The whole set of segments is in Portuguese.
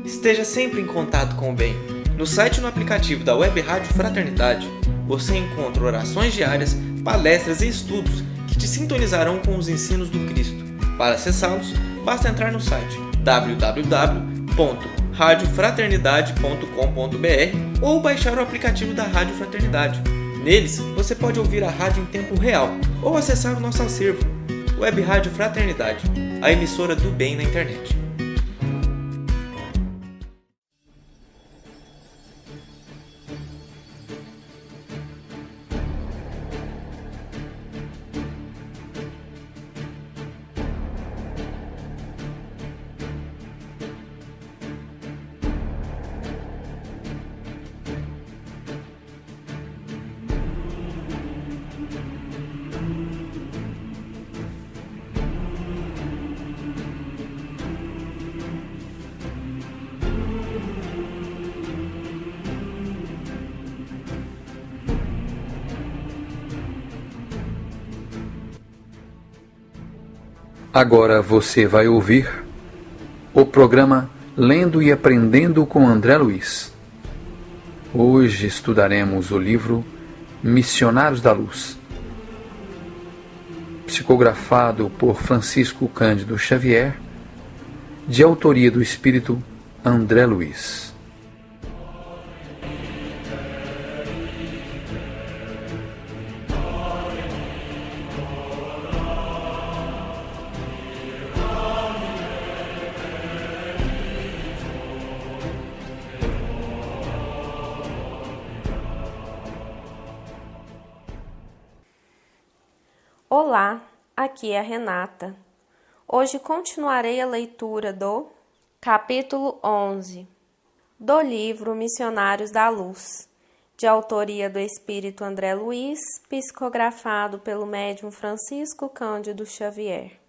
Esteja sempre em contato com o bem. No site e no aplicativo da Web Rádio Fraternidade, você encontra orações diárias, palestras e estudos que te sintonizarão com os ensinos do Cristo. Para acessá-los, basta entrar no site www.radiofraternidade.com.br ou baixar o aplicativo da Rádio Fraternidade. Neles, você pode ouvir a rádio em tempo real ou acessar o nosso acervo. Web Rádio Fraternidade, a emissora do bem na internet. Agora você vai ouvir o programa Lendo e Aprendendo com André Luiz. Hoje estudaremos o livro Missionários da Luz, psicografado por Francisco Cândido Xavier, de autoria do espírito André Luiz. Olá, aqui é a Renata. Hoje continuarei a leitura do capítulo 11 do livro Missionários da Luz, de autoria do espírito André Luiz, psicografado pelo médium Francisco Cândido Xavier.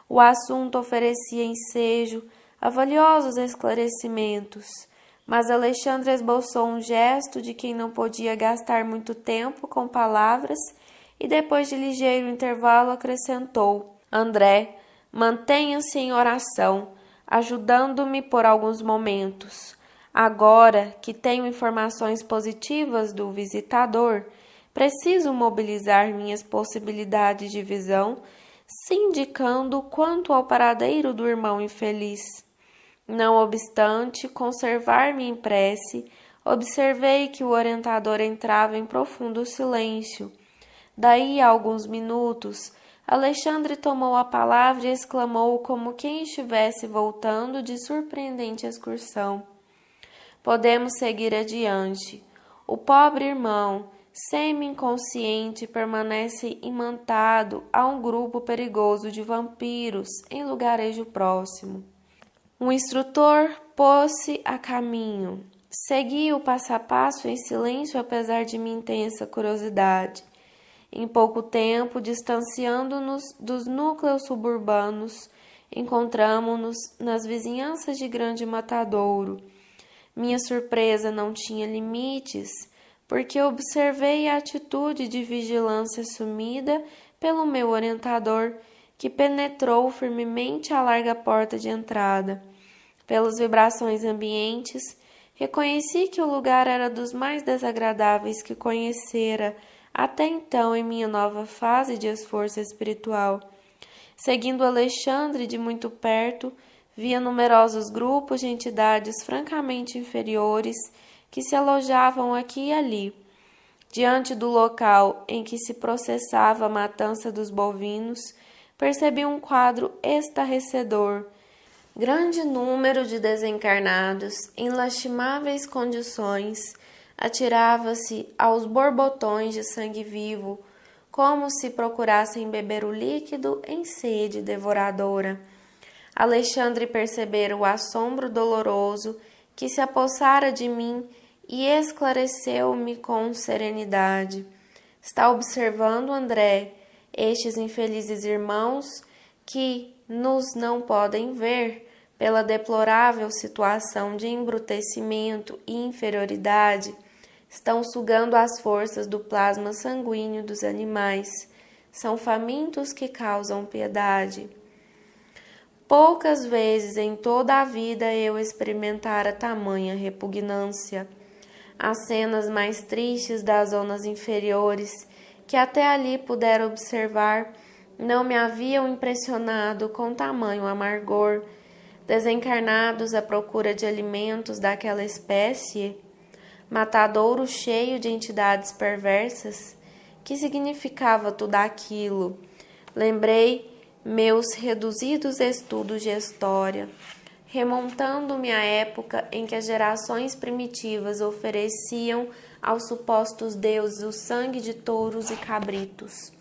O assunto oferecia ensejo a valiosos esclarecimentos, mas Alexandre esboçou um gesto de quem não podia gastar muito tempo com palavras e depois de ligeiro intervalo acrescentou: André, mantenha-se em oração, ajudando-me por alguns momentos. Agora que tenho informações positivas do visitador, preciso mobilizar minhas possibilidades de visão, sindicando quanto ao paradeiro do irmão infeliz. Não obstante conservar-me em prece, observei que o orientador entrava em profundo silêncio. Daí a alguns minutos, Alexandre tomou a palavra e exclamou como quem estivesse voltando de surpreendente excursão: Podemos seguir adiante. O pobre irmão, semi-inconsciente, permanece imantado a um grupo perigoso de vampiros em lugarejo próximo. O instrutor pôs-se a caminho. Segui o passo a passo em silêncio, apesar de minha intensa curiosidade. Em pouco tempo, distanciando-nos dos núcleos suburbanos, encontramo-nos nas vizinhanças de Grande Matadouro. Minha surpresa não tinha limites, porque observei a atitude de vigilância assumida pelo meu orientador, que penetrou firmemente a larga porta de entrada. Pelas vibrações ambientes, reconheci que o lugar era dos mais desagradáveis que conhecera até então em minha nova fase de esforço espiritual. Seguindo Alexandre de muito perto, via numerosos grupos de entidades francamente inferiores que se alojavam aqui e ali. Diante do local em que se processava a matança dos bovinos, percebi um quadro estarrecedor. Grande número de desencarnados, em lastimáveis condições, atirava-se aos borbotões de sangue vivo, como se procurassem beber o líquido em sede devoradora. Alexandre percebera o assombro doloroso que se apossara de mim e esclareceu-me com serenidade. Está observando, André, estes infelizes irmãos que nos não podem ver pela deplorável situação de embrutecimento e inferioridade, estão sugando as forças do plasma sanguíneo dos animais. são famintos que causam piedade. Poucas vezes em toda a vida eu experimentara tamanha repugnância. As cenas mais tristes das zonas inferiores, que até ali pudera observar, não me haviam impressionado com tamanho amargor. Desencarnados à procura de alimentos daquela espécie, matadouro cheio de entidades perversas, que significava tudo aquilo? Lembrei meus reduzidos estudos de história, remontando-me à época em que as gerações primitivas ofereciam aos supostos deuses o sangue de touros e cabritos.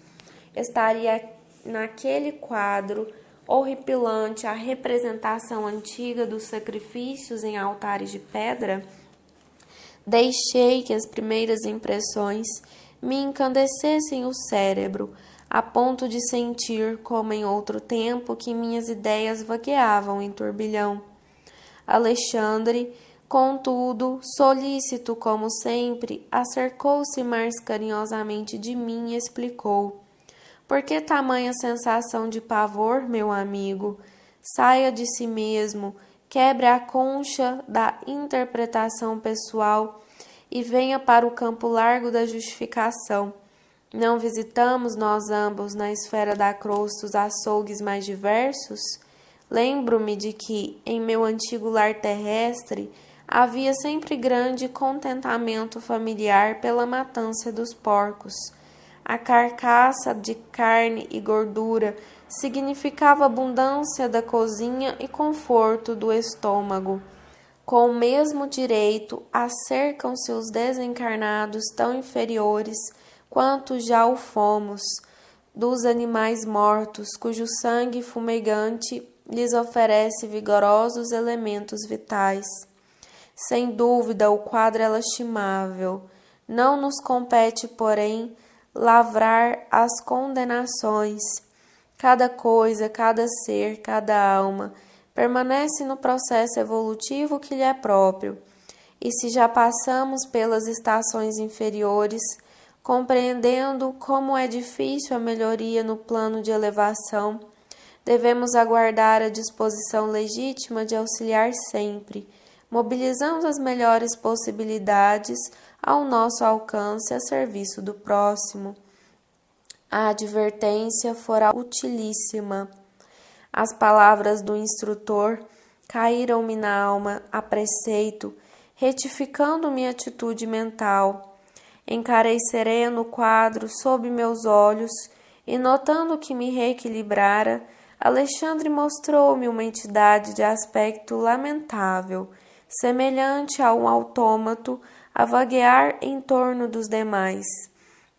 Estaria naquele quadro horripilante a representação antiga dos sacrifícios em altares de pedra? Deixei que as primeiras impressões me encandecessem o cérebro, a ponto de sentir, como em outro tempo, que minhas ideias vagueavam em turbilhão. Alexandre, contudo, solícito como sempre, acercou-se mais carinhosamente de mim e explicou: por que tamanha sensação de pavor, meu amigo? Saia de si mesmo, quebre a concha da interpretação pessoal e venha para o campo largo da justificação. Não visitamos nós ambos na esfera da crosta os açougues mais diversos? Lembro-me de que, em meu antigo lar terrestre, havia sempre grande contentamento familiar pela matança dos porcos. A carcaça de carne e gordura significava abundância da cozinha e conforto do estômago. Com o mesmo direito, acercam-se os desencarnados tão inferiores quanto já o fomos, dos animais mortos, cujo sangue fumegante lhes oferece vigorosos elementos vitais. Sem dúvida, o quadro é lastimável. Não nos compete, porém, lavrar as condenações. Cada coisa, cada ser, cada alma permanece no processo evolutivo que lhe é próprio. E se já passamos pelas estações inferiores, compreendendo como é difícil a melhoria no plano de elevação, devemos aguardar a disposição legítima de auxiliar sempre, mobilizando as melhores possibilidades ao nosso alcance a serviço do próximo. A advertência fora utilíssima. As palavras do instrutor caíram-me na alma a preceito, retificando minha atitude mental. Encarei sereno o quadro sob meus olhos e, notando que me reequilibrara, Alexandre mostrou-me uma entidade de aspecto lamentável, semelhante a um autômato a vaguear em torno dos demais.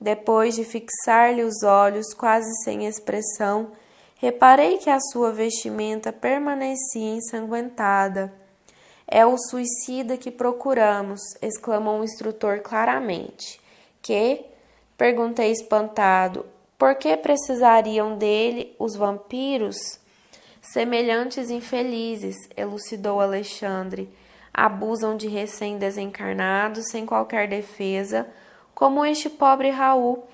Depois de fixar-lhe os olhos quase sem expressão, reparei que a sua vestimenta permanecia ensanguentada. É o suicida que procuramos, exclamou o instrutor claramente. Que? Perguntei espantado. Por que precisariam dele os vampiros? Semelhantes infelizes, elucidou Alexandre, abusam de recém-desencarnados sem qualquer defesa, como este pobre Raul.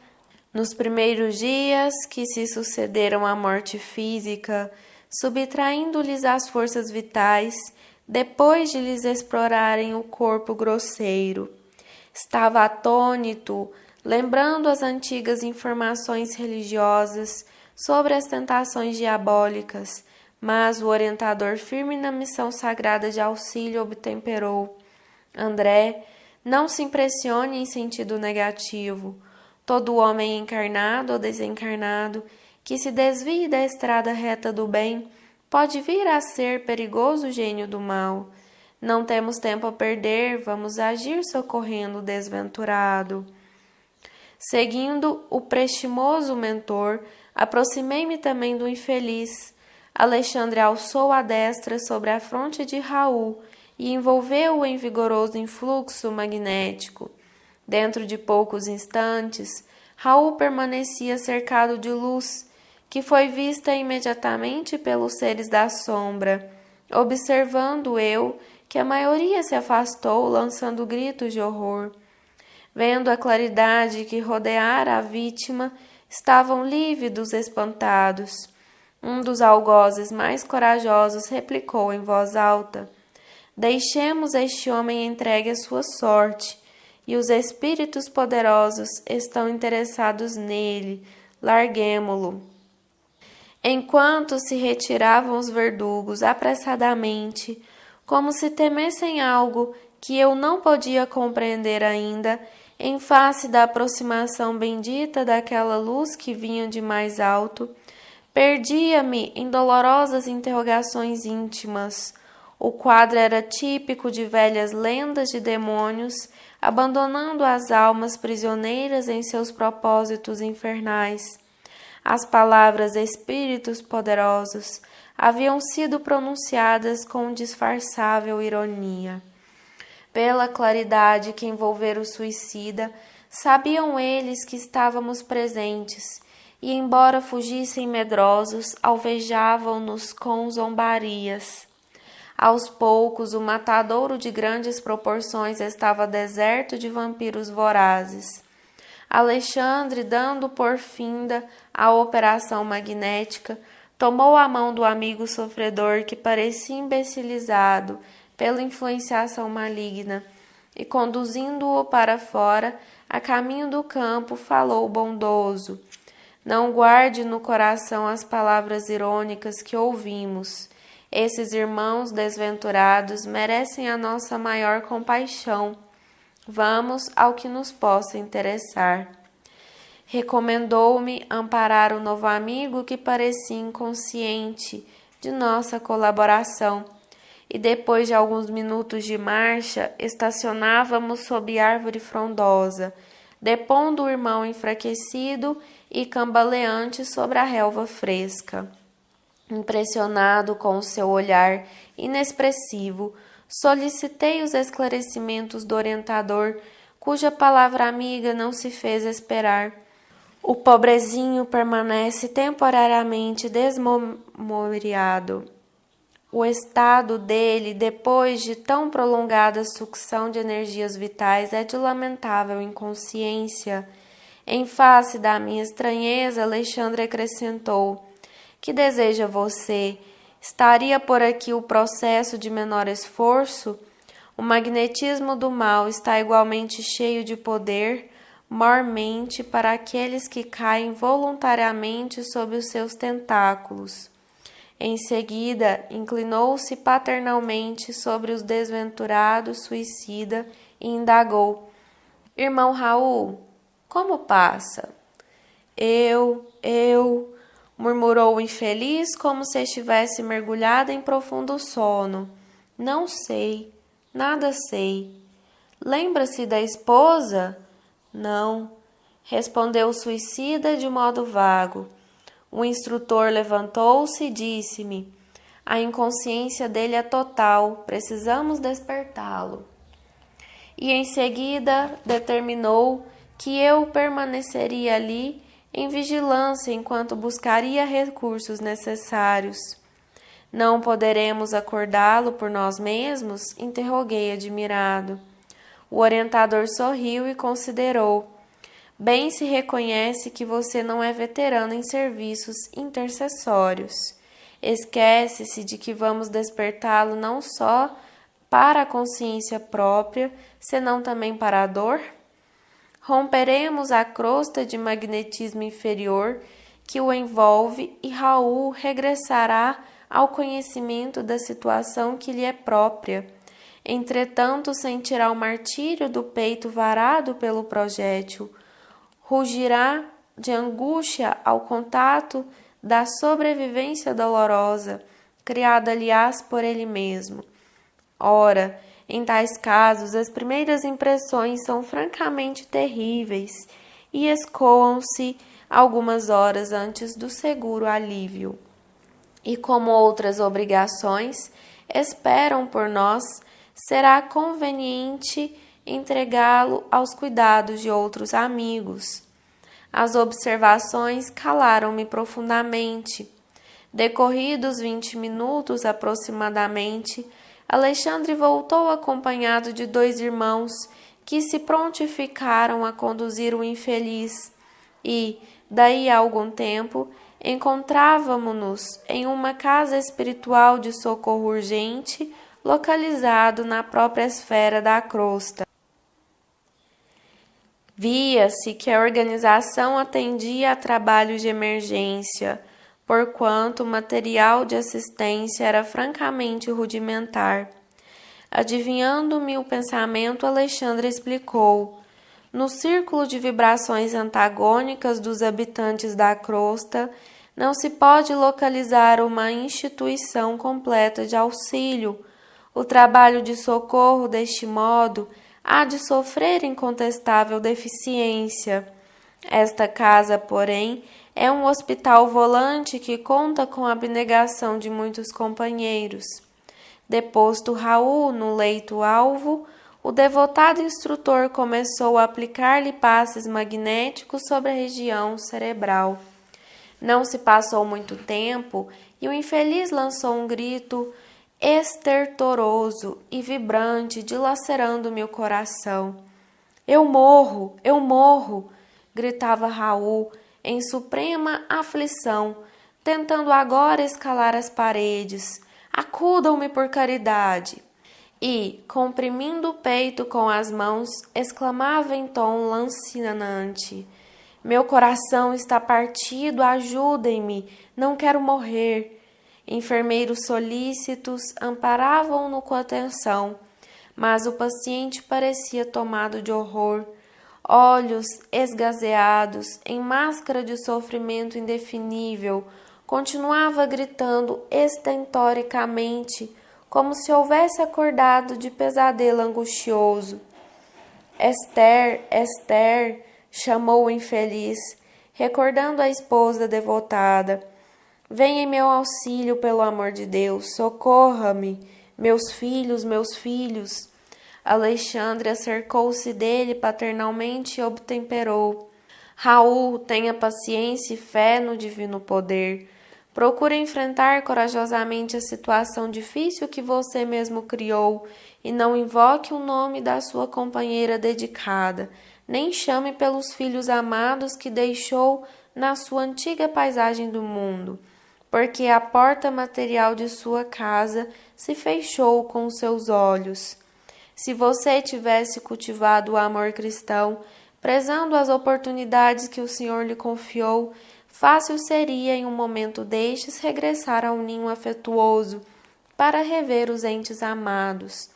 Nos primeiros dias que se sucederam à morte física, subtraindo-lhes as forças vitais, depois de lhes explorarem o corpo grosseiro. Estava atônito, lembrando as antigas informações religiosas sobre as tentações diabólicas, mas o orientador firme na missão sagrada de auxílio obtemperou. André, não se impressione em sentido negativo. Todo homem encarnado ou desencarnado que se desvie da estrada reta do bem pode vir a ser perigoso gênio do mal. Não temos tempo a perder, vamos agir socorrendo o desventurado. Seguindo o prestimoso mentor, aproximei-me também do infeliz. Alexandre alçou a destra sobre a fronte de Raul e envolveu-o em vigoroso influxo magnético. Dentro de poucos instantes, Raul permanecia cercado de luz, que foi vista imediatamente pelos seres da sombra. Observando eu que a maioria se afastou, lançando gritos de horror. Vendo a claridade que rodeara a vítima, estavam lívidos, espantados. Um dos algozes mais corajosos replicou em voz alta: deixemos este homem entregue à sua sorte, e os espíritos poderosos estão interessados nele, larguemo-lo. Enquanto se retiravam os verdugos apressadamente, como se temessem algo que eu não podia compreender ainda, em face da aproximação bendita daquela luz que vinha de mais alto, perdia-me em dolorosas interrogações íntimas. O quadro era típico de velhas lendas de demônios, abandonando as almas prisioneiras em seus propósitos infernais. As palavras espíritos poderosos haviam sido pronunciadas com disfarçável ironia. Pela claridade que envolvera o suicida, sabiam eles que estávamos presentes, e, embora fugissem medrosos, alvejavam-nos com zombarias. Aos poucos, o matadouro de grandes proporções estava deserto de vampiros vorazes. Alexandre, dando por finda à operação magnética, tomou a mão do amigo sofredor que parecia imbecilizado pela influenciação maligna e, conduzindo-o para fora, a caminho do campo, falou bondoso: não guarde no coração as palavras irônicas que ouvimos. Esses irmãos desventurados merecem a nossa maior compaixão. Vamos ao que nos possa interessar. Recomendou-me amparar o novo amigo que parecia inconsciente de nossa colaboração, e depois de alguns minutos de marcha, estacionávamos sob árvore frondosa, depondo o irmão enfraquecido e cambaleante sobre a relva fresca. Impressionado com o seu olhar inexpressivo, solicitei os esclarecimentos do orientador, cuja palavra amiga não se fez esperar. O pobrezinho permanece temporariamente desmemoriado. O estado dele, depois de tão prolongada sucção de energias vitais, é de lamentável inconsciência. Em face da minha estranheza, Alexandre acrescentou: que deseja você? Estaria por aqui o processo de menor esforço? O magnetismo do mal está igualmente cheio de poder, mormente para aqueles que caem voluntariamente sob os seus tentáculos. Em seguida, inclinou-se paternalmente sobre os desventurados suicida e indagou: irmão Raul, como passa? Eu, murmurou o infeliz como se estivesse mergulhado em profundo sono. Não sei, nada sei. Lembra-se da esposa? Não, respondeu o suicida de modo vago. O instrutor levantou-se e disse-me: a inconsciência dele é total, precisamos despertá-lo. E em seguida determinou que eu permaneceria ali em vigilância enquanto buscaria recursos necessários. Não poderemos acordá-lo por nós mesmos? Interroguei admirado. O orientador sorriu e considerou: bem se reconhece que você não é veterano em serviços intercessórios. Esquece-se de que vamos despertá-lo não só para a consciência própria, senão também para a dor? Romperemos a crosta de magnetismo inferior que o envolve e Raul regressará ao conhecimento da situação que lhe é própria. Entretanto, sentirá o martírio do peito varado pelo projétil. Rugirá de angústia ao contato da sobrevivência dolorosa, criada, aliás, por ele mesmo. Ora, em tais casos, as primeiras impressões são francamente terríveis e escoam-se algumas horas antes do seguro alívio. E como outras obrigações esperam por nós, será conveniente entregá-lo aos cuidados de outros amigos. As observações calaram-me profundamente. Decorridos 20 minutos aproximadamente, Alexandre voltou acompanhado de 2 irmãos que se prontificaram a conduzir o infeliz. e, daí a algum tempo, encontrávamo-nos em uma casa espiritual de socorro urgente, localizado na própria esfera da crosta. Via-se que a organização atendia a trabalhos de emergência, porquanto o material de assistência era francamente rudimentar. Adivinhando-me o pensamento, Alexandre explicou: no círculo de vibrações antagônicas dos habitantes da crosta, não se pode localizar uma instituição completa de auxílio. O trabalho de socorro, deste modo, há de sofrer incontestável deficiência. Esta casa, porém, é um hospital volante que conta com a abnegação de muitos companheiros. Deposto Raul no leito-alvo, o devotado instrutor começou a aplicar-lhe passes magnéticos sobre a região cerebral. Não se passou muito tempo e o infeliz lançou um grito estertoroso e vibrante, dilacerando-me o coração. Eu morro! Eu morro! Gritava Raul, em suprema aflição, tentando agora escalar as paredes. Acudam-me por caridade! E, comprimindo o peito com as mãos, exclamava em tom lancinante: meu coração está partido, ajudem-me, não quero morrer. Enfermeiros solícitos amparavam-no com atenção, mas o paciente parecia tomado de horror. Olhos esgazeados, em máscara de sofrimento indefinível, continuava gritando estentoricamente, como se houvesse acordado de pesadelo angustioso. Esther, Esther, chamou o infeliz, recordando a esposa devotada. Venha em meu auxílio, pelo amor de Deus, socorra-me, meus filhos, meus filhos. Alexandre acercou-se dele paternalmente e obtemperou. Raul, tenha paciência e fé no divino poder. Procure enfrentar corajosamente a situação difícil que você mesmo criou e não invoque o nome da sua companheira dedicada, nem chame pelos filhos amados que deixou na sua antiga paisagem do mundo, porque a porta material de sua casa se fechou com os seus olhos. Se você tivesse cultivado o amor cristão, prezando as oportunidades que o Senhor lhe confiou, fácil seria em um momento destes regressar ao ninho afetuoso para rever os entes amados,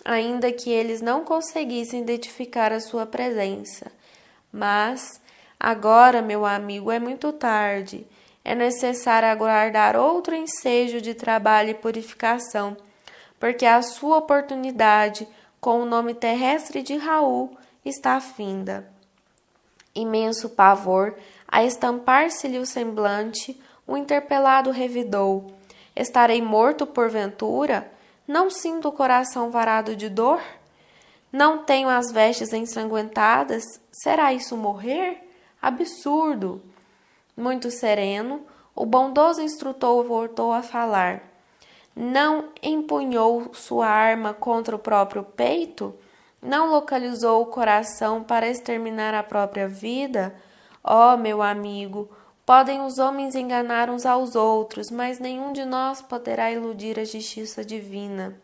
ainda que eles não conseguissem identificar a sua presença. Mas agora, meu amigo, é muito tarde. É necessário aguardar outro ensejo de trabalho e purificação, porque a sua oportunidade, com o nome terrestre de Raul, está finda. Imenso pavor, a estampar-se-lhe o semblante, o interpelado revidou: estarei morto porventura? Não sinto o coração varado de dor? Não tenho as vestes ensanguentadas? Será isso morrer? Absurdo! Muito sereno, o bondoso instrutor voltou a falar. Não empunhou sua arma contra o próprio peito? Não localizou o coração para exterminar a própria vida? Ó, meu amigo, podem os homens enganar uns aos outros, mas nenhum de nós poderá iludir a justiça divina.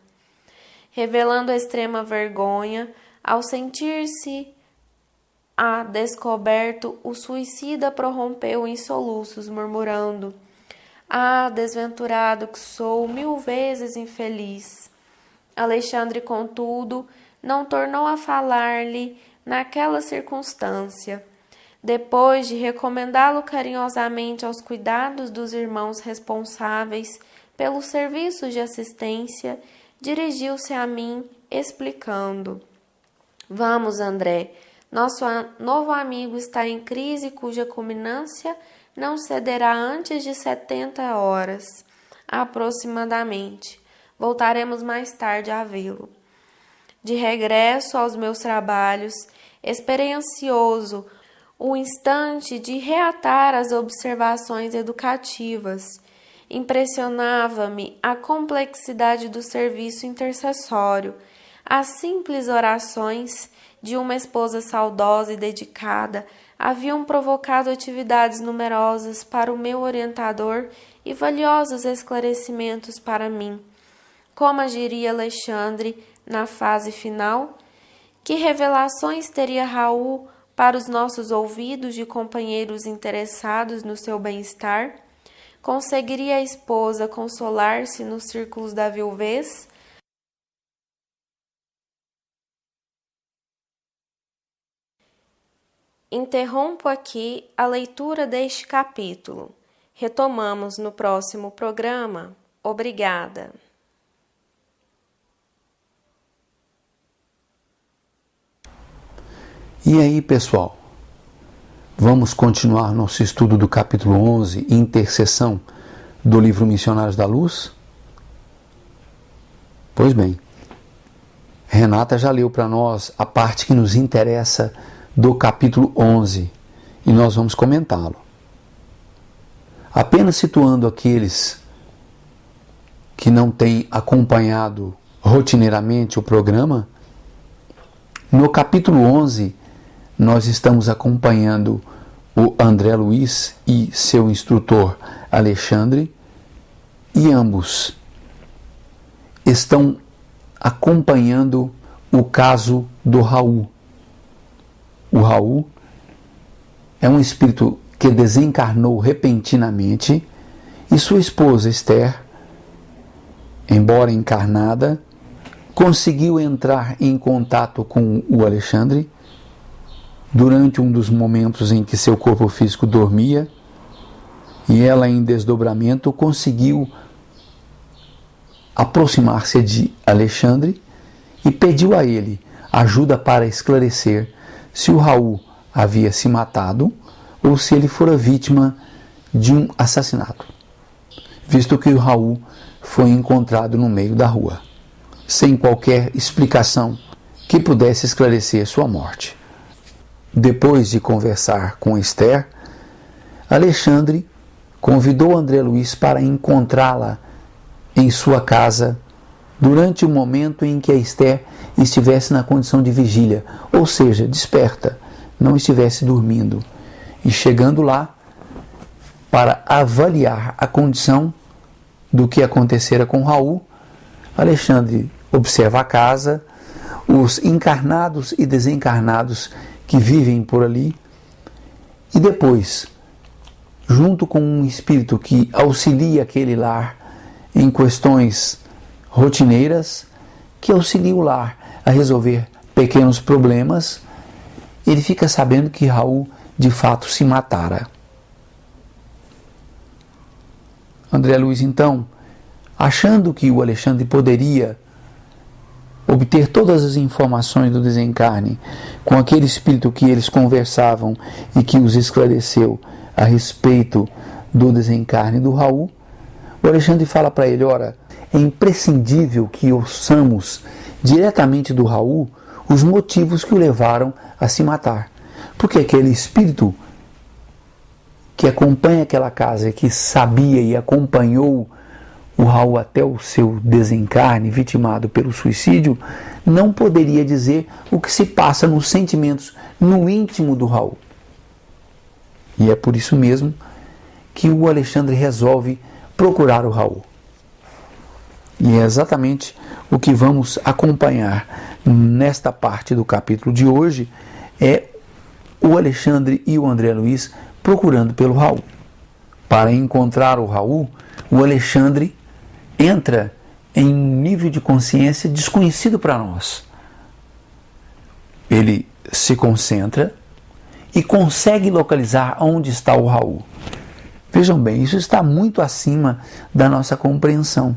Revelando a extrema vergonha, ao sentir-se descoberto, o suicida prorrompeu em soluços, murmurando: ah, desventurado que sou, 1000 vezes infeliz. Alexandre, contudo, não tornou a falar-lhe naquela circunstância. Depois de recomendá-lo carinhosamente aos cuidados dos irmãos responsáveis pelos serviços de assistência, dirigiu-se a mim, explicando: vamos, André, nosso novo amigo está em crise cuja culminância não cederá antes de 70 horas, aproximadamente. Voltaremos mais tarde a vê-lo. De regresso aos meus trabalhos, esperei ansioso o instante de reatar as observações educativas. Impressionava-me a complexidade do serviço intercessório, as simples orações de uma esposa saudosa e dedicada haviam provocado atividades numerosas para o meu orientador e valiosos esclarecimentos para mim. Como agiria Alexandre na fase final? Que revelações teria Raul para os nossos ouvidos de companheiros interessados no seu bem-estar? Conseguiria a esposa consolar-se nos círculos da viuvez? Interrompo aqui a leitura deste capítulo. Retomamos no próximo programa. Obrigada. E aí, pessoal? Vamos continuar nosso estudo do capítulo 11, Intercessão, do livro Missionários da Luz? Pois bem, Renata já leu para nós a parte que nos interessa do capítulo 11 e nós vamos comentá-lo. Apenas situando aqueles que não têm acompanhado rotineiramente o programa, no capítulo 11 nós estamos acompanhando o André Luiz e seu instrutor Alexandre, e ambos estão acompanhando o caso do Raul. O Raul é um espírito que desencarnou repentinamente e sua esposa Esther, embora encarnada, conseguiu entrar em contato com o Alexandre durante um dos momentos em que seu corpo físico dormia, e ela, em desdobramento, conseguiu aproximar-se de Alexandre e pediu a ele ajuda para esclarecer se o Raul havia se matado ou se ele fora vítima de um assassinato, visto que o Raul foi encontrado no meio da rua, sem qualquer explicação que pudesse esclarecer sua morte. Depois de conversar com Esther, Alexandre convidou André Luiz para encontrá-la em sua casa durante o momento em que a Esther estivesse na condição de vigília, ou seja, desperta, não estivesse dormindo. E chegando lá, para avaliar a condição do que acontecera com Raul, Alexandre observa a casa, os encarnados e desencarnados que vivem por ali, e depois, junto com um espírito que auxilia aquele lar em questões rotineiras, que auxilia o lar a resolver pequenos problemas, ele fica sabendo que Raul de fato se matara. André Luiz, então, achando que o Alexandre poderia obter todas as informações do desencarne com aquele espírito que eles conversavam e que os esclareceu a respeito do desencarne do Raul, o Alexandre fala para ele: ora, é imprescindível que ouçamos diretamente do Raul os motivos que o levaram a se matar. Porque aquele espírito que acompanha aquela casa, que sabia e acompanhou o Raul até o seu desencarne, vitimado pelo suicídio, não poderia dizer o que se passa nos sentimentos, no íntimo do Raul. E é por isso mesmo que o Alexandre resolve procurar o Raul. E é exatamente o que vamos acompanhar nesta parte do capítulo de hoje, é o Alexandre e o André Luiz procurando pelo Raul. Para encontrar o Raul, o Alexandre entra em um nível de consciência desconhecido para nós. Ele se concentra e consegue localizar onde está o Raul. Vejam bem, isso está muito acima da nossa compreensão.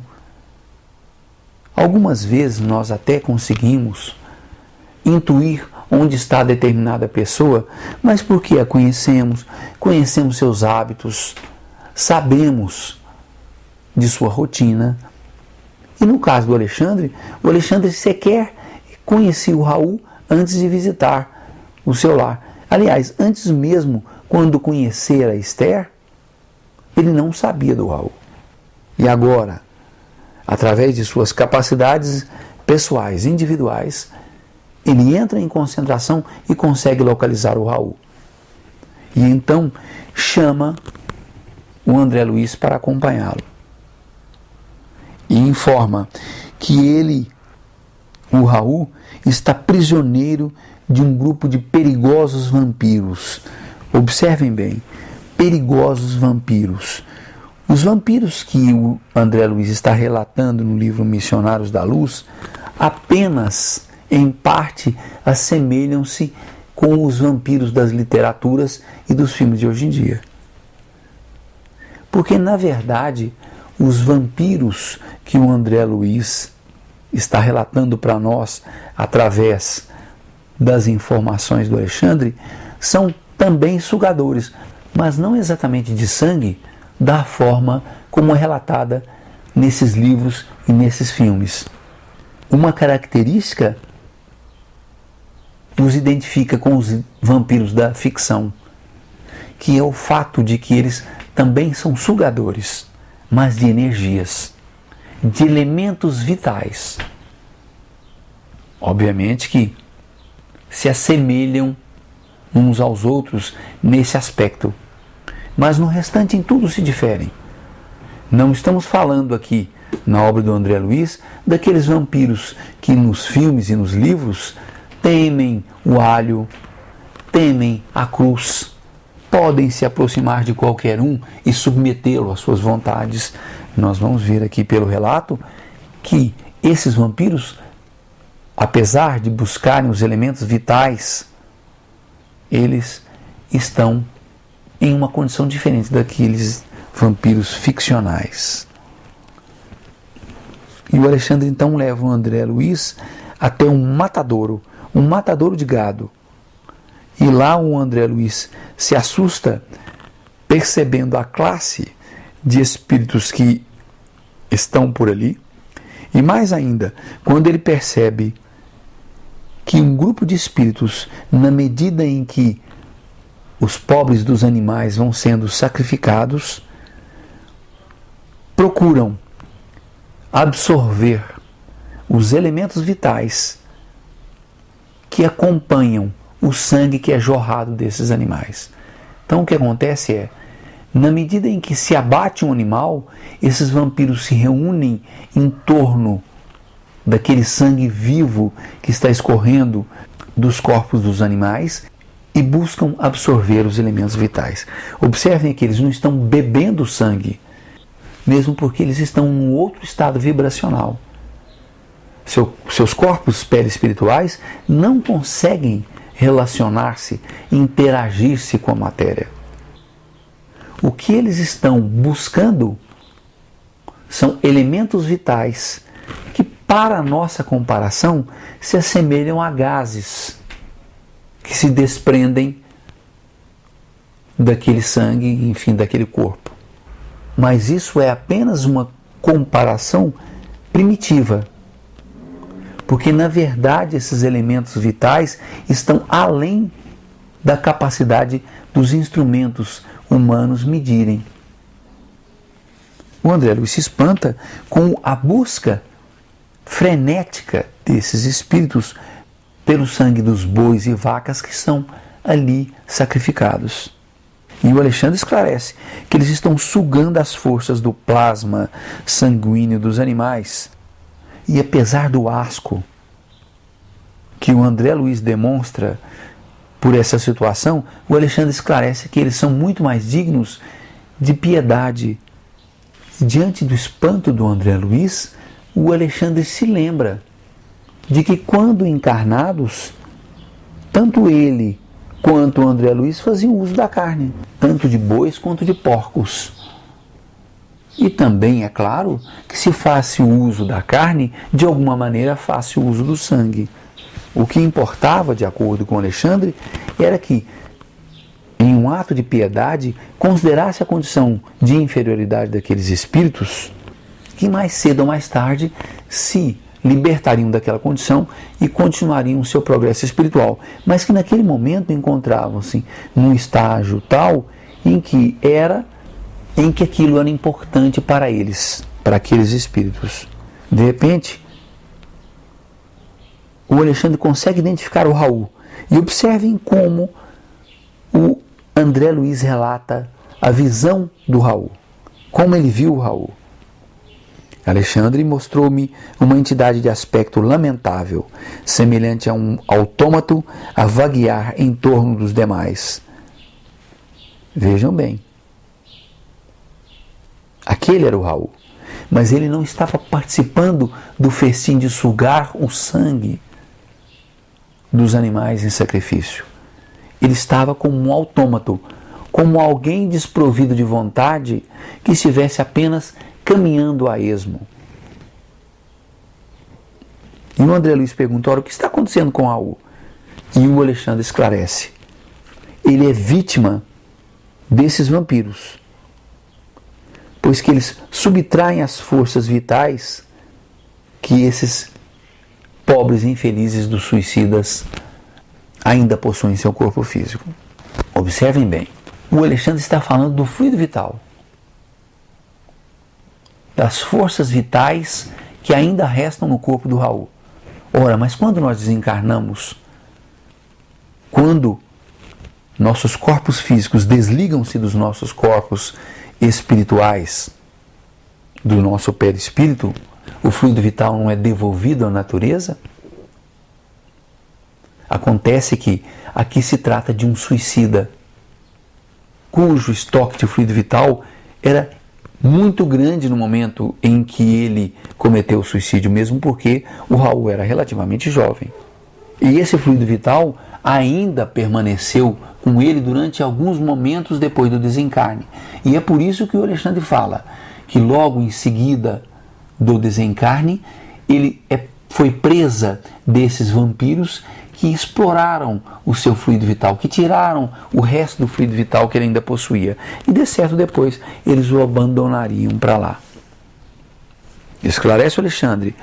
Algumas vezes nós até conseguimos intuir onde está determinada pessoa, mas porque a conhecemos, conhecemos seus hábitos, sabemos de sua rotina. E no caso do Alexandre, o Alexandre sequer conhecia o Raul antes de visitar o seu lar. Aliás, antes mesmo, quando conhecera Esther, ele não sabia do Raul. E agora, através de suas capacidades pessoais, individuais, ele entra em concentração e consegue localizar o Raul. E então chama o André Luiz para acompanhá-lo. E informa que ele, o Raul, está prisioneiro de um grupo de perigosos vampiros. Observem bem, perigosos vampiros. Os vampiros que o André Luiz está relatando no livro Missionários da Luz apenas, em parte, assemelham-se com os vampiros das literaturas e dos filmes de hoje em dia. Porque, na verdade, os vampiros que o André Luiz está relatando para nós através das informações do Alexandre são também sugadores, mas não exatamente de sangue, da forma como é relatada nesses livros e nesses filmes. Uma característica os identifica com os vampiros da ficção, que é o fato de que eles também são sugadores, mas de energias, de elementos vitais. Obviamente que se assemelham uns aos outros nesse aspecto, mas no restante em tudo se diferem. Não estamos falando aqui, na obra do André Luiz, daqueles vampiros que nos filmes e nos livros temem o alho, temem a cruz, podem se aproximar de qualquer um e submetê-lo às suas vontades. Nós vamos ver aqui pelo relato que esses vampiros, apesar de buscarem os elementos vitais, eles estão em uma condição diferente daqueles vampiros ficcionais. E o Alexandre então leva o André Luiz até um matadouro de gado. E lá o André Luiz se assusta, percebendo a classe de espíritos que estão por ali. E mais ainda, quando ele percebe que um grupo de espíritos, na medida em que os pobres dos animais vão sendo sacrificados, procuram absorver os elementos vitais que acompanham o sangue que é jorrado desses animais. Então o que acontece é, na medida em que se abate um animal, esses vampiros se reúnem em torno daquele sangue vivo que está escorrendo dos corpos dos animais e buscam absorver os elementos vitais. Observem que eles não estão bebendo sangue, mesmo porque eles estão em um outro estado vibracional. Seus corpos perispirituais não conseguem relacionar-se, interagir-se com a matéria. O que eles estão buscando são elementos vitais que, para a nossa comparação, se assemelham a gases que se desprendem daquele sangue, enfim, daquele corpo. Mas isso é apenas uma comparação primitiva, porque na verdade esses elementos vitais estão além da capacidade dos instrumentos humanos medirem. O André Luiz se espanta com a busca frenética desses espíritos pelo sangue dos bois e vacas que estão ali sacrificados. E o Alexandre esclarece que eles estão sugando as forças do plasma sanguíneo dos animais. E apesar do asco que o André Luiz demonstra por essa situação, o Alexandre esclarece que eles são muito mais dignos de piedade. Diante do espanto do André Luiz, o Alexandre se lembra de que quando encarnados, tanto ele quanto o André Luiz faziam uso da carne, tanto de bois quanto de porcos. E também, é claro, que se faz o uso da carne, de alguma maneira faz o uso do sangue. O que importava, de acordo com Alexandre, era que, em um ato de piedade, considerasse a condição de inferioridade daqueles espíritos, que mais cedo ou mais tarde se libertariam daquela condição e continuariam o seu progresso espiritual, mas que naquele momento encontravam-se num estágio tal em que aquilo era importante para eles, para aqueles espíritos. De repente, o Alexandre consegue identificar o Raul. E observem como o André Luiz relata a visão do Raul, como ele viu o Raul. Alexandre mostrou-me uma entidade de aspecto lamentável, semelhante a um autômato a vaguear em torno dos demais. Vejam bem, aquele era o Raul, mas ele não estava participando do festim de sugar o sangue dos animais em sacrifício. Ele estava como um autômato, como alguém desprovido de vontade que estivesse apenas caminhando a esmo. E o André Luiz pergunta: ora, o que está acontecendo com Raul? E o Alexandre esclarece: ele é vítima desses vampiros, pois que eles subtraem as forças vitais que esses pobres e infelizes dos suicidas ainda possuem em seu corpo físico. Observem bem, o Alexandre está falando do fluido vital, das forças vitais que ainda restam no corpo do Raul. Ora, mas quando nós desencarnamos, quando nossos corpos físicos desligam-se dos nossos corpos espirituais, do nosso perispírito, o fluido vital não é devolvido à natureza? Acontece que aqui se trata de um suicida cujo estoque de fluido vital era muito grande no momento em que ele cometeu o suicídio, mesmo porque o Raul era relativamente jovem. E esse fluido vital ainda permaneceu com ele durante alguns momentos depois do desencarne. E é por isso que o Alexandre fala que logo em seguida do desencarne, ele foi presa desses vampiros que exploraram o seu fluido vital, que tiraram o resto do fluido vital que ele ainda possuía. E de certo depois eles o abandonariam para lá. Esclarece o Alexandre: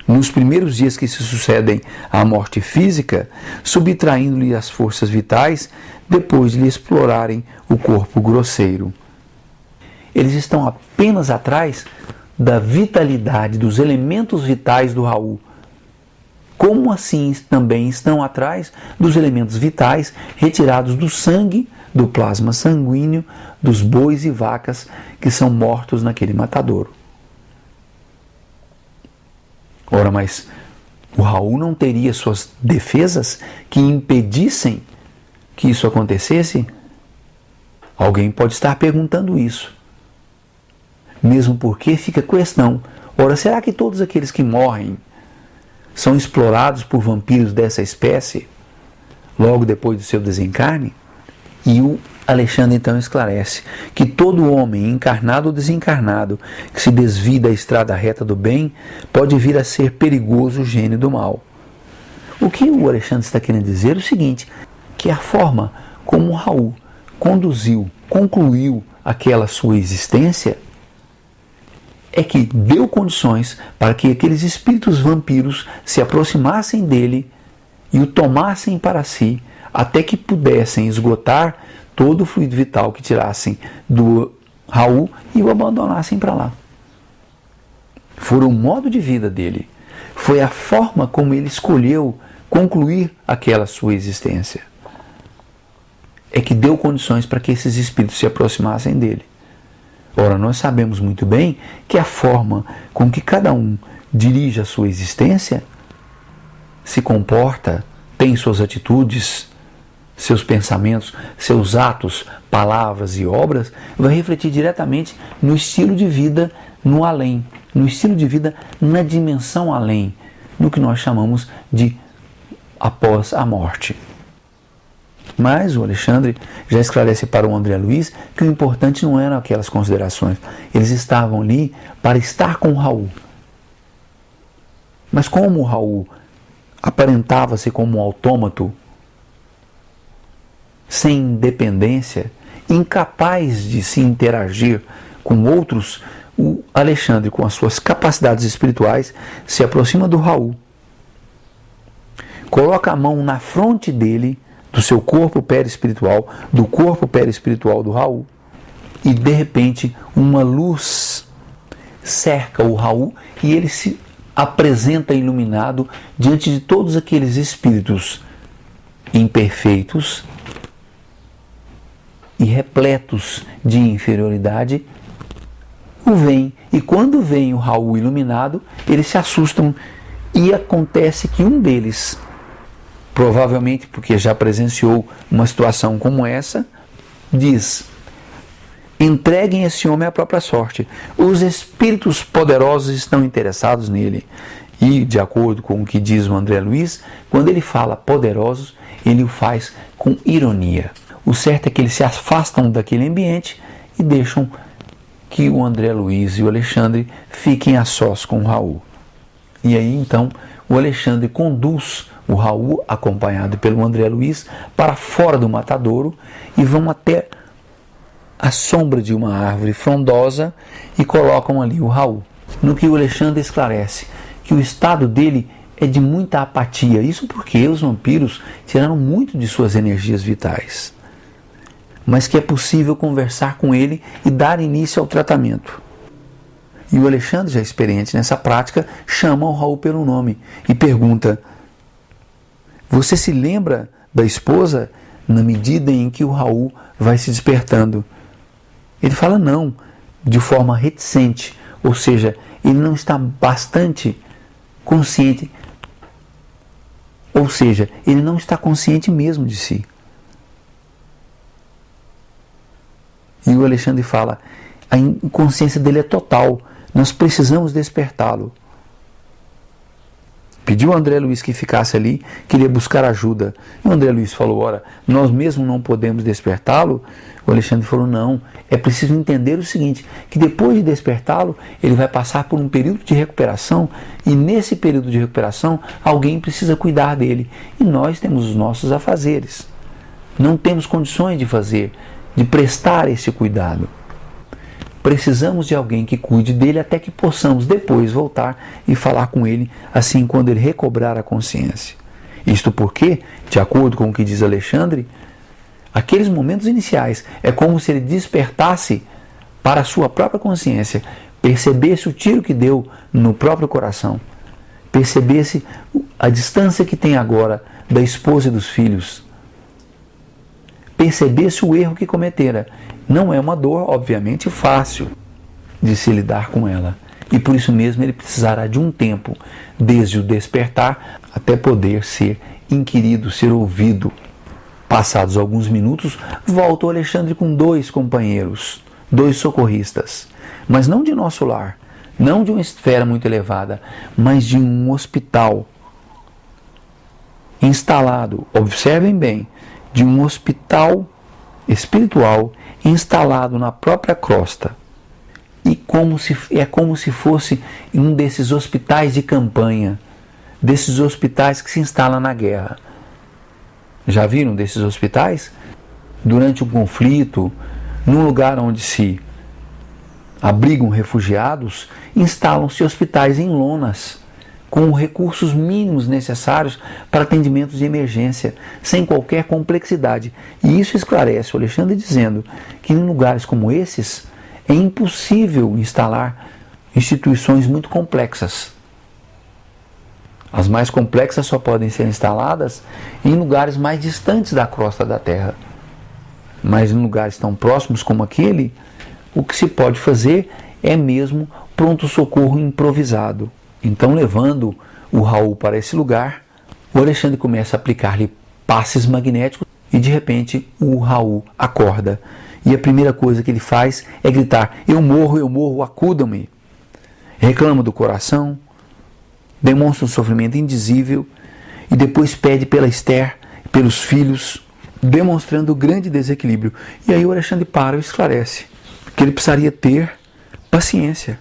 nos primeiros dias que se sucedem à morte física, subtraindo-lhe as forças vitais, depois de lhe explorarem o corpo grosseiro. Eles estão apenas atrás da vitalidade, dos elementos vitais do Raul. Como assim também estão atrás dos elementos vitais retirados do sangue, do plasma sanguíneo, dos bois e vacas que são mortos naquele matadouro. Ora, mas o Raul não teria suas defesas que impedissem que isso acontecesse? Alguém pode estar perguntando isso. Mesmo porque fica a questão: ora, será que todos aqueles que morrem são explorados por vampiros dessa espécie logo depois do seu desencarne? E o Alexandre então esclarece que todo homem, encarnado ou desencarnado, que se desvia da estrada reta do bem, pode vir a ser perigoso gênio do mal. O que o Alexandre está querendo dizer é o seguinte: que a forma como o Raul concluiu aquela sua existência é que deu condições para que aqueles espíritos vampiros se aproximassem dele e o tomassem para si, até que pudessem esgotar todo o fluido vital que tirassem do Raul e o abandonassem para lá. Foi o modo de vida dele, foi a forma como ele escolheu concluir aquela sua existência, é que deu condições para que esses espíritos se aproximassem dele. Ora, nós sabemos muito bem que a forma com que cada um dirige a sua existência, se comporta, tem suas atitudes, seus pensamentos, seus atos, palavras e obras, vai refletir diretamente no estilo de vida no além, no estilo de vida na dimensão além, no que nós chamamos de após a morte. Mas o Alexandre já esclarece para o André Luiz que o importante não eram aquelas considerações. Eles estavam ali para estar com o Raul. Mas como o Raul aparentava-se como um autômato, sem independência, incapaz de se interagir com outros, o Alexandre, com as suas capacidades espirituais, se aproxima do Raul, coloca a mão na fronte dele, do seu corpo perispiritual, do corpo perispiritual do Raul, e de repente uma luz cerca o Raul e ele se apresenta iluminado diante de todos aqueles espíritos imperfeitos e repletos de inferioridade, o veem. E quando vem o Raul iluminado, eles se assustam e acontece que um deles, provavelmente porque já presenciou uma situação como essa, diz: entreguem esse homem à própria sorte. Os espíritos poderosos estão interessados nele. E, de acordo com o que diz o André Luiz, quando ele fala poderosos, ele o faz com ironia. O certo é que eles se afastam daquele ambiente e deixam que o André Luiz e o Alexandre fiquem a sós com o Raul. E aí então o Alexandre conduz o Raul, acompanhado pelo André Luiz, para fora do matadouro e vão até a sombra de uma árvore frondosa e colocam ali o Raul. No que o Alexandre esclarece que o estado dele é de muita apatia. Isso porque os vampiros tiraram muito de suas energias vitais. Mas que é possível conversar com ele e dar início ao tratamento. E o Alexandre, já experiente nessa prática, chama o Raul pelo nome e pergunta: você se lembra da esposa? Na medida em que o Raul vai se despertando. Ele fala não, de forma reticente, ou seja, ele não está bastante consciente, ou seja, ele não está consciente mesmo de si. E o Alexandre fala: a inconsciência dele é total, nós precisamos despertá-lo. Pediu ao André Luiz que ficasse ali, queria buscar ajuda. E o André Luiz falou: ora, nós mesmos não podemos despertá-lo? O Alexandre falou: não, é preciso entender o seguinte, que depois de despertá-lo, ele vai passar por um período de recuperação, e nesse período de recuperação, alguém precisa cuidar dele. E nós temos os nossos afazeres. Não temos condições de fazer, de prestar esse cuidado. Precisamos de alguém que cuide dele até que possamos depois voltar e falar com ele, assim quando ele recobrar a consciência. Isto porque, de acordo com o que diz Alexandre, aqueles momentos iniciais é como se ele despertasse para a sua própria consciência, percebesse o tiro que deu no próprio coração, percebesse a distância que tem agora da esposa e dos filhos, percebesse o erro que cometera. Não é uma dor, obviamente, fácil de se lidar com ela. E por isso mesmo ele precisará de um tempo, desde o despertar até poder ser inquirido, ser ouvido. Passados alguns minutos, volta o Alexandre com 2 companheiros, 2 socorristas. Mas não de nosso lar, não de uma esfera muito elevada, mas de um hospital instalado, observem bem, de um hospital espiritual instalado na própria crosta. E é como se fosse um desses hospitais de campanha, desses hospitais que se instalam na guerra. Já viram desses hospitais? Durante um conflito, num lugar onde se abrigam refugiados, instalam-se hospitais em lonas, com recursos mínimos necessários para atendimentos de emergência, sem qualquer complexidade. E isso esclarece o Alexandre dizendo que em lugares como esses é impossível instalar instituições muito complexas. As mais complexas só podem ser instaladas em lugares mais distantes da crosta da Terra. Mas em lugares tão próximos como aquele, o que se pode fazer é mesmo pronto-socorro improvisado. Então, levando o Raul para esse lugar, o Alexandre começa a aplicar-lhe passes magnéticos e, de repente, o Raul acorda. E a primeira coisa que ele faz é gritar: eu morro, acudam-me. Reclama do coração, demonstra um sofrimento indizível e depois pede pela Esther, pelos filhos, demonstrando grande desequilíbrio. E aí o Alexandre para e esclarece que ele precisaria ter paciência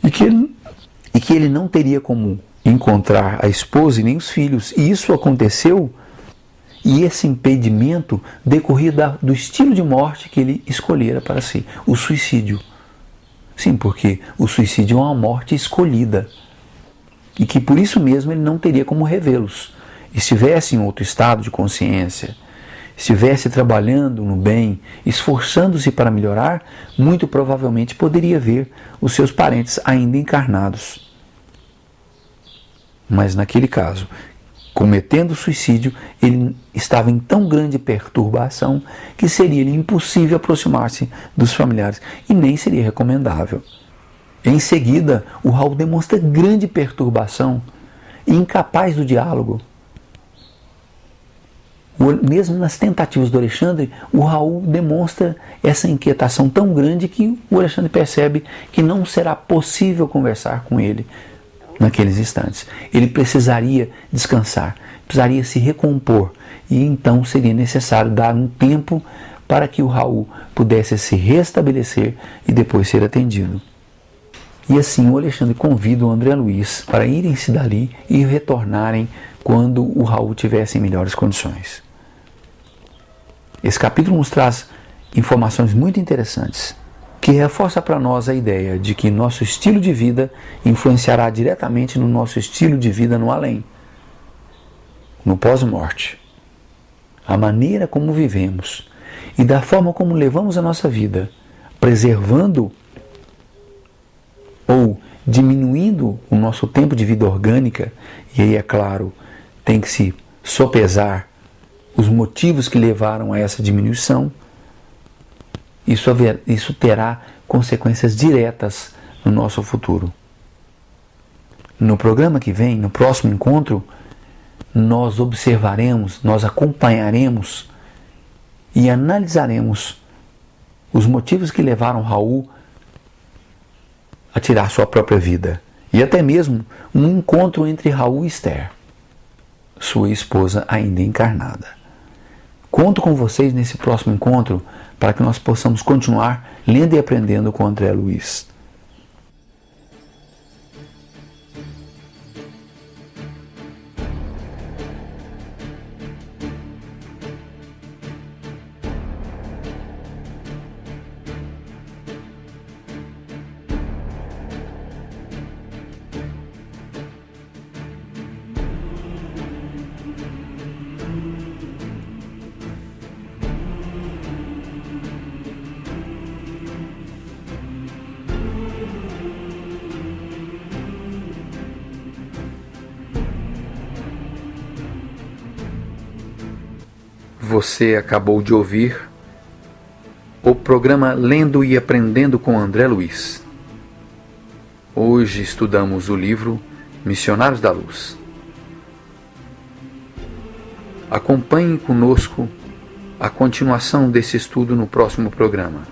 e que ele não teria como encontrar a esposa e nem os filhos. E isso aconteceu, e esse impedimento decorria do estilo de morte que ele escolhera para si, o suicídio. Sim, porque o suicídio é uma morte escolhida, e que por isso mesmo ele não teria como revê-los. Estivesse em outro estado de consciência, estivesse trabalhando no bem, esforçando-se para melhorar, muito provavelmente poderia ver os seus parentes ainda encarnados. Mas naquele caso, cometendo suicídio, ele estava em tão grande perturbação que seria impossível aproximar-se dos familiares e nem seria recomendável. Em seguida, o Raul demonstra grande perturbação e incapaz do diálogo. Mesmo nas tentativas do Alexandre, o Raul demonstra essa inquietação tão grande que o Alexandre percebe que não será possível conversar com ele naqueles instantes. Ele precisaria descansar, precisaria se recompor, e então seria necessário dar um tempo para que o Raul pudesse se restabelecer e depois ser atendido. E assim o Alexandre convida o André Luiz para irem-se dali e retornarem quando o Raul tivesse em melhores condições. Esse capítulo nos traz informações muito interessantes, que reforça para nós a ideia de que nosso estilo de vida influenciará diretamente no nosso estilo de vida no além, no pós-morte. A maneira como vivemos e da forma como levamos a nossa vida, preservando ou diminuindo o nosso tempo de vida orgânica, e aí, é claro, tem que se sopesar os motivos que levaram a essa diminuição. Isso terá consequências diretas no nosso futuro. No programa que vem, no próximo encontro, nós observaremos, nós acompanharemos e analisaremos os motivos que levaram Raul a tirar sua própria vida, e até mesmo um encontro entre Raul e Esther, sua esposa ainda encarnada. Conto com vocês nesse próximo encontro para que nós possamos continuar lendo e aprendendo com André Luiz. Você acabou de ouvir o programa Lendo e Aprendendo com André Luiz. Hoje estudamos o livro Missionários da Luz. Acompanhe conosco a continuação desse estudo no próximo programa.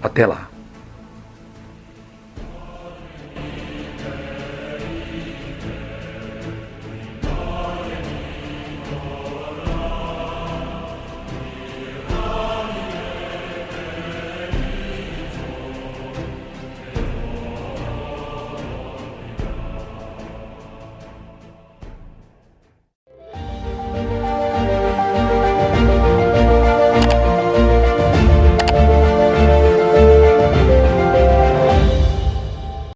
Até lá!